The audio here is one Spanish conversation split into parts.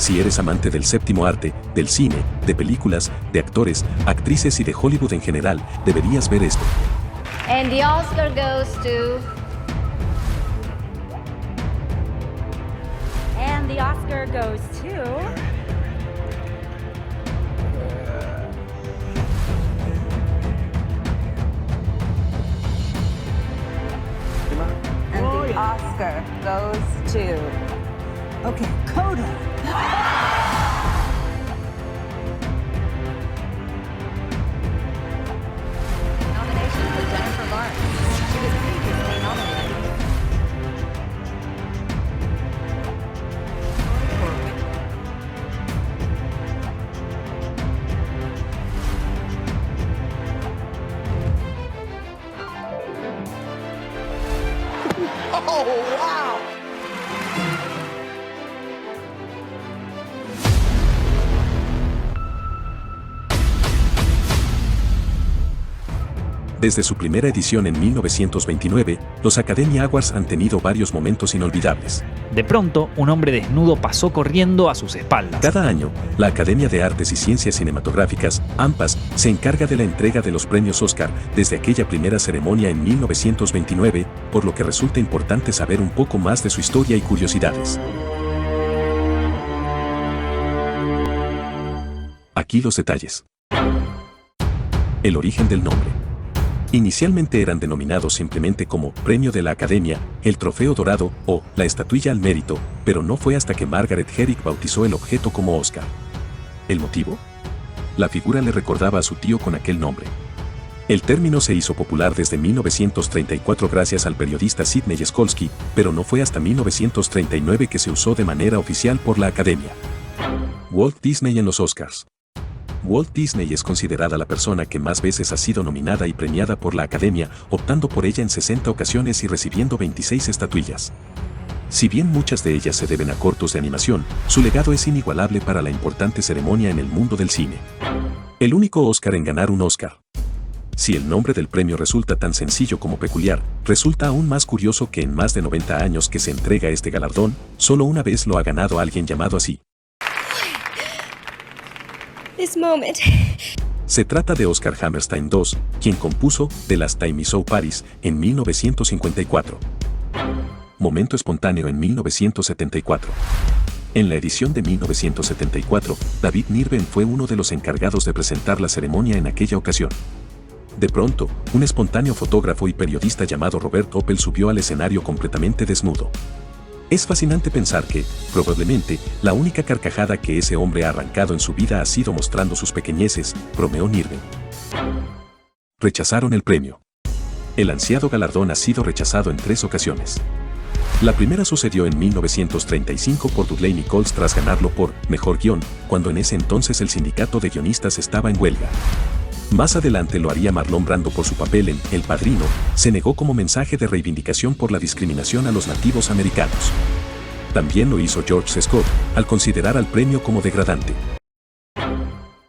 Si eres amante del séptimo arte, del cine, de películas, de actores, actrices y de Hollywood en general, deberías ver esto. And the Oscar goes to... And the Oscar goes to... And the Oscar goes to... Okay, Coda. Nomination for Jennifer Lawrence. She was previously nominated. Oh, wow! Desde su primera edición en 1929, los Academy Awards han tenido varios momentos inolvidables. De pronto, un hombre desnudo pasó corriendo a sus espaldas. Cada año, la Academia de Artes y Ciencias Cinematográficas, AMPAS, se encarga de la entrega de los premios Oscar desde aquella primera ceremonia en 1929, por lo que resulta importante saber un poco más de su historia y curiosidades. Aquí los detalles. El origen del nombre. Inicialmente eran denominados simplemente como Premio de la Academia, el Trofeo Dorado o la Estatuilla al Mérito, pero no fue hasta que Margaret Herrick bautizó el objeto como Oscar. ¿El motivo? La figura le recordaba a su tío con aquel nombre. El término se hizo popular desde 1934 gracias al periodista Sidney Skolsky, pero no fue hasta 1939 que se usó de manera oficial por la Academia. Walt Disney en los Oscars. Walt Disney es considerada la persona que más veces ha sido nominada y premiada por la Academia, optando por ella en 60 ocasiones y recibiendo 26 estatuillas. Si bien muchas de ellas se deben a cortos de animación, su legado es inigualable para la importante ceremonia en el mundo del cine. El único Oscar en ganar un Oscar. Si el nombre del premio resulta tan sencillo como peculiar, resulta aún más curioso que en más de 90 años que se entrega este galardón, solo una vez lo ha ganado alguien llamado así. This moment. Se trata de Oscar Hammerstein II, quien compuso The Last Time I Saw Paris en 1954. Momento espontáneo en 1974. En la edición de 1974, David Niven fue uno de los encargados de presentar la ceremonia en aquella ocasión. De pronto, un espontáneo fotógrafo y periodista llamado Robert Oppel subió al escenario completamente desnudo. Es fascinante pensar que, probablemente, la única carcajada que ese hombre ha arrancado en su vida ha sido mostrando sus pequeñeces, bromeó Niven. Rechazaron el premio. El ansiado galardón ha sido rechazado en 3 ocasiones. La primera sucedió en 1935 por Dudley Nichols tras ganarlo por Mejor Guión, cuando en ese entonces el sindicato de guionistas estaba en huelga. Más adelante lo haría Marlon Brando por su papel en El Padrino, se negó como mensaje de reivindicación por la discriminación a los nativos americanos. También lo hizo George Scott, al considerar al premio como degradante.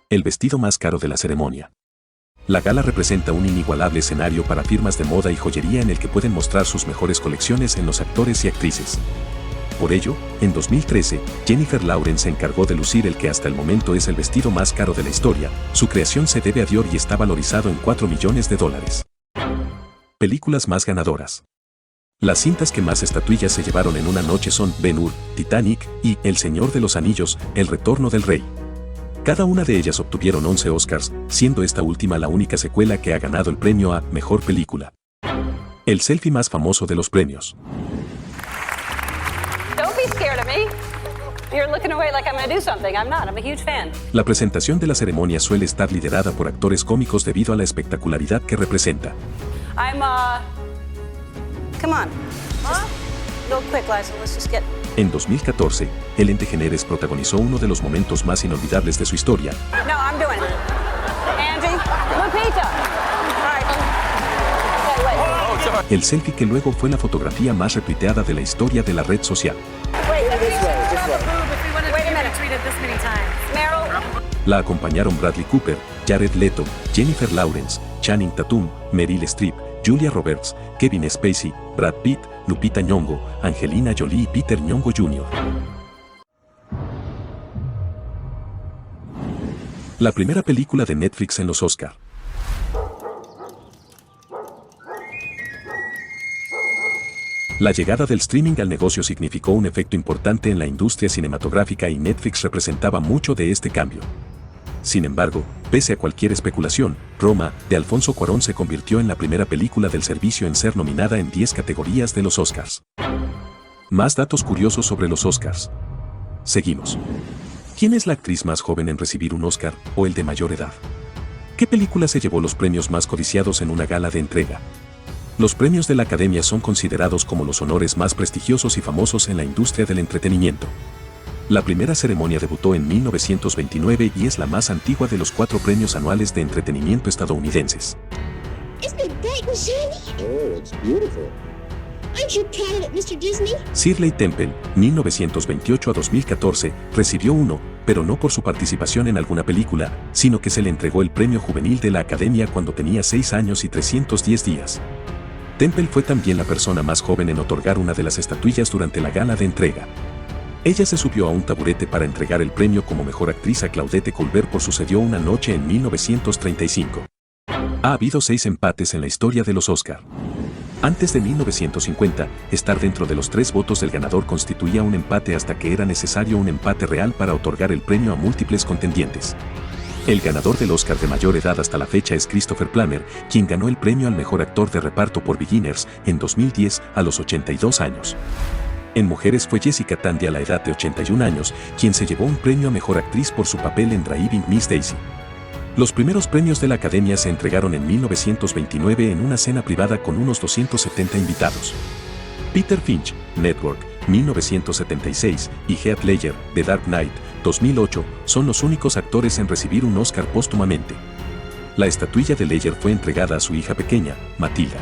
El vestido más caro de la ceremonia. La gala representa un inigualable escenario para firmas de moda y joyería en el que pueden mostrar sus mejores colecciones en los actores y actrices. Por ello, en 2013, Jennifer Lawrence se encargó de lucir el que hasta el momento es el vestido más caro de la historia. Su creación se debe a Dior y está valorizado en $4 millones. Películas más ganadoras. Las cintas que más estatuillas se llevaron en una noche son Ben-Hur, Titanic y El Señor de los Anillos, El Retorno del Rey. Cada una de ellas obtuvieron 11 Oscars, siendo esta última la única secuela que ha ganado el premio a Mejor Película. El selfie más famoso de los premios. La presentación de la ceremonia suele estar liderada por actores cómicos debido a la espectacularidad que representa. En 2014, Ellen DeGeneres protagonizó uno de los momentos más inolvidables de su historia. El selfie que luego fue la fotografía más retuiteada de la historia de la red social. La acompañaron Bradley Cooper, Jared Leto, Jennifer Lawrence, Channing Tatum, Meryl Streep, Julia Roberts, Kevin Spacey, Brad Pitt, Lupita Nyong'o, Angelina Jolie y Peter Nyong'o Jr. La primera película de Netflix en los Oscar. La llegada del streaming al negocio significó un efecto importante en la industria cinematográfica y Netflix representaba mucho de este cambio. Sin embargo, pese a cualquier especulación, Roma, de Alfonso Cuarón se convirtió en la primera película del servicio en ser nominada en 10 categorías de los Oscars. Más datos curiosos sobre los Oscars. Seguimos. ¿Quién es la actriz más joven en recibir un Oscar o el de mayor edad? ¿Qué película se llevó los premios más codiciados en una gala de entrega? Los premios de la Academia son considerados como los honores más prestigiosos y famosos en la industria del entretenimiento. La primera ceremonia debutó en 1929 y es la más antigua de los 4 premios anuales de entretenimiento estadounidenses. Isn't it bright and shiny? Oh, it's beautiful. Aren't you proud of it, Mr. Disney? Shirley Temple, 1928 a 2014, recibió uno, pero no por su participación en alguna película, sino que se le entregó el premio juvenil de la Academia cuando tenía 6 años y 310 días. Temple fue también la persona más joven en otorgar una de las estatuillas durante la gala de entrega. Ella se subió a un taburete para entregar el premio como mejor actriz a Claudette Colbert por Sucedió una noche en 1935. Ha habido 6 empates en la historia de los Oscar. Antes de 1950, estar dentro de los 3 votos del ganador constituía un empate hasta que era necesario un empate real para otorgar el premio a múltiples contendientes. El ganador del Oscar de mayor edad hasta la fecha es Christopher Plummer, quien ganó el premio al mejor actor de reparto por Beginners en 2010 a los 82 años. En mujeres fue Jessica Tandy a la edad de 81 años, quien se llevó un premio a mejor actriz por su papel en Driving Miss Daisy. Los primeros premios de la Academia se entregaron en 1929 en una cena privada con unos 270 invitados. Peter Finch, Network, 1976, y Heath Ledger, The Dark Knight, 2008, son los únicos actores en recibir un Oscar póstumamente. La estatuilla de Ledger fue entregada a su hija pequeña, Matilda.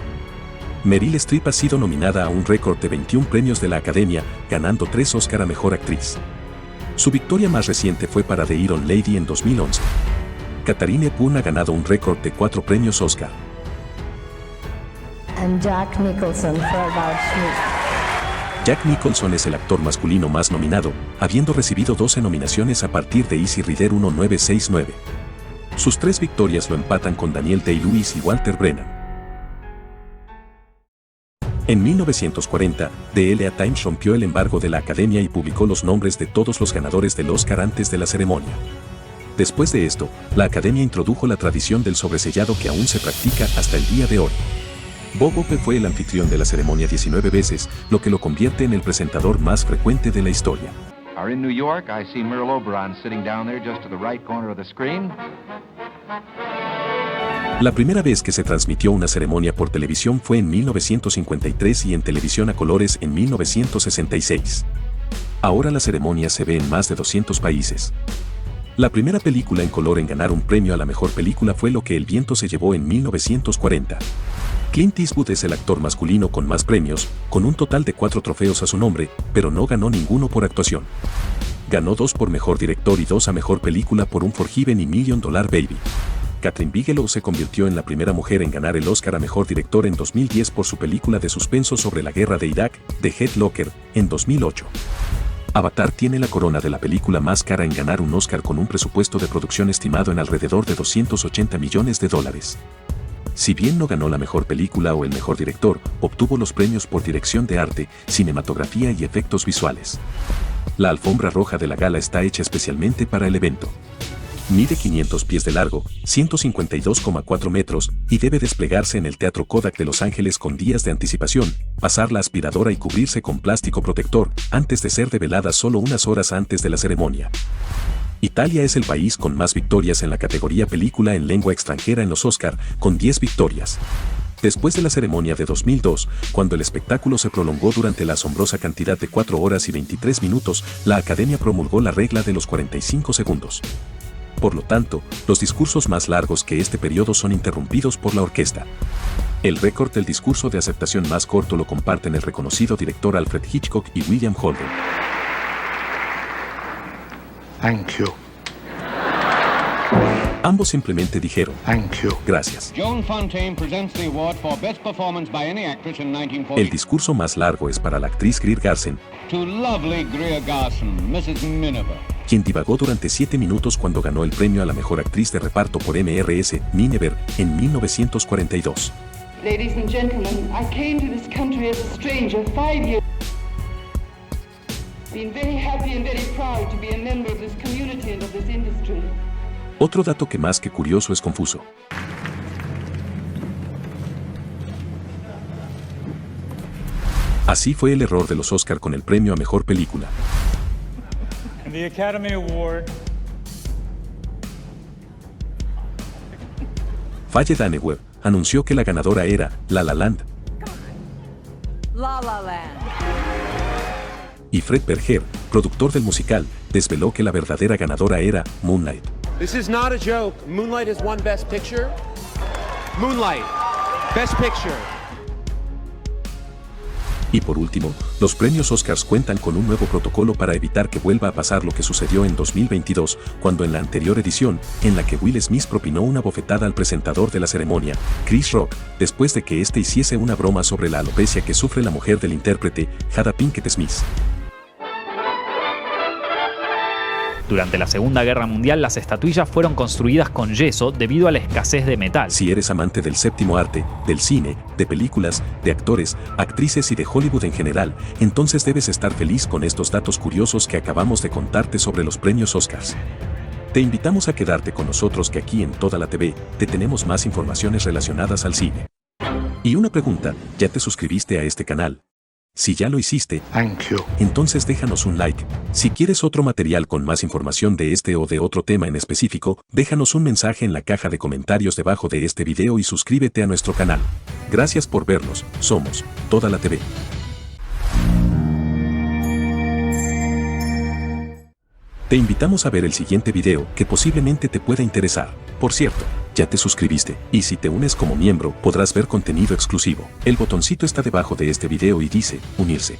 Meryl Streep ha sido nominada a un récord de 21 premios de la Academia, ganando 3 Oscar a Mejor Actriz. Su victoria más reciente fue para The Iron Lady en 2011. Katharine Hepburn ha ganado un récord de 4 premios Oscar. And Jack Nicholson for About Me. Jack Nicholson es el actor masculino más nominado, habiendo recibido 12 nominaciones a partir de Easy Rider 1969. Sus 3 victorias lo empatan con Daniel Day-Lewis y Walter Brennan. En 1940, The LA Times rompió el embargo de la Academia y publicó los nombres de todos los ganadores del Oscar antes de la ceremonia. Después de esto, la Academia introdujo la tradición del sobresellado que aún se practica hasta el día de hoy. Bob Hope fue el anfitrión de la ceremonia 19 veces, lo que lo convierte en el presentador más frecuente de la historia. Are in New York, I see Merle Oberon sitting down there just to the right corner of the screen. La primera vez que se transmitió una ceremonia por televisión fue en 1953 y en televisión a colores en 1966. Ahora la ceremonia se ve en más de 200 países. La primera película en color en ganar un premio a la mejor película fue Lo que el viento se llevó en 1940. Clint Eastwood es el actor masculino con más premios, con un total de 4 trofeos a su nombre, pero no ganó ninguno por actuación. Ganó 2 por mejor director y 2 a mejor película por Unforgiven y $1 Million Baby. Kathryn Bigelow se convirtió en la primera mujer en ganar el Oscar a Mejor Director en 2010 por su película de suspenso sobre la guerra de Irak, The Hurt Locker, en 2008. Avatar tiene la corona de la película más cara en ganar un Oscar con un presupuesto de producción estimado en alrededor de $280 millones. Si bien no ganó la mejor película o el mejor director, obtuvo los premios por dirección de arte, cinematografía y efectos visuales. La alfombra roja de la gala está hecha especialmente para el evento. Mide 500 pies de largo, 152,4 metros, y debe desplegarse en el Teatro Kodak de Los Ángeles con días de anticipación, pasar la aspiradora y cubrirse con plástico protector, antes de ser develada solo unas horas antes de la ceremonia. Italia es el país con más victorias en la categoría película en lengua extranjera en los Oscar, con 10 victorias. Después de la ceremonia de 2002, cuando el espectáculo se prolongó durante la asombrosa cantidad de 4 horas y 23 minutos, la Academia promulgó la regla de los 45 segundos. Por lo tanto, los discursos más largos que este periodo son interrumpidos por la orquesta. El récord del discurso de aceptación más corto lo comparten el reconocido director Alfred Hitchcock y William Holden. Thank you. Ambos simplemente dijeron, Thank you. gracias. Joan Fontaine presents the award for best performance by any actress in 1940. El discurso más largo es para la actriz Greer Garson, To lovely Greer Garson, Mrs. Miniver. quien divagó durante 7 minutos cuando ganó el premio a la mejor actriz de reparto por Mrs. Miniver en 1942. Ladies and gentlemen, I came to this country as a stranger 5 years. Been very happy and very proud to be a member of this community and of this industry. Otro dato que más que curioso es confuso. Así fue el error de los Oscar con el premio a mejor película. And the Academy Award. Faye Dunaway anunció que la ganadora era La La Land. La La Land. Y Fred Berger, productor del musical, desveló que la verdadera ganadora era Moonlight. This is not a joke. Moonlight has won Best Picture. Moonlight, Best Picture. Y por último, los premios Oscars cuentan con un nuevo protocolo para evitar que vuelva a pasar lo que sucedió en 2022, cuando en la anterior edición, en la que Will Smith propinó una bofetada al presentador de la ceremonia, Chris Rock, después de que éste hiciese una broma sobre la alopecia que sufre la mujer del intérprete, Jada Pinkett Smith. Durante la Segunda Guerra Mundial, las estatuillas fueron construidas con yeso debido a la escasez de metal. Si eres amante del séptimo arte, del cine, de películas, de actores, actrices y de Hollywood en general, entonces debes estar feliz con estos datos curiosos que acabamos de contarte sobre los premios Oscars. Te invitamos a quedarte con nosotros, que aquí en Toda la TV te tenemos más informaciones relacionadas al cine. Y una pregunta, ¿ya te suscribiste a este canal? Si ya lo hiciste, Thank you. entonces déjanos un like. Si quieres otro material con más información de este o de otro tema en específico, déjanos un mensaje en la caja de comentarios debajo de este video y suscríbete a nuestro canal. Gracias por vernos, somos Toda la TV. Te invitamos a ver el siguiente video que posiblemente te pueda interesar. Por cierto, ya te suscribiste, y si te unes como miembro podrás ver contenido exclusivo. El botoncito está debajo de este video y dice, unirse.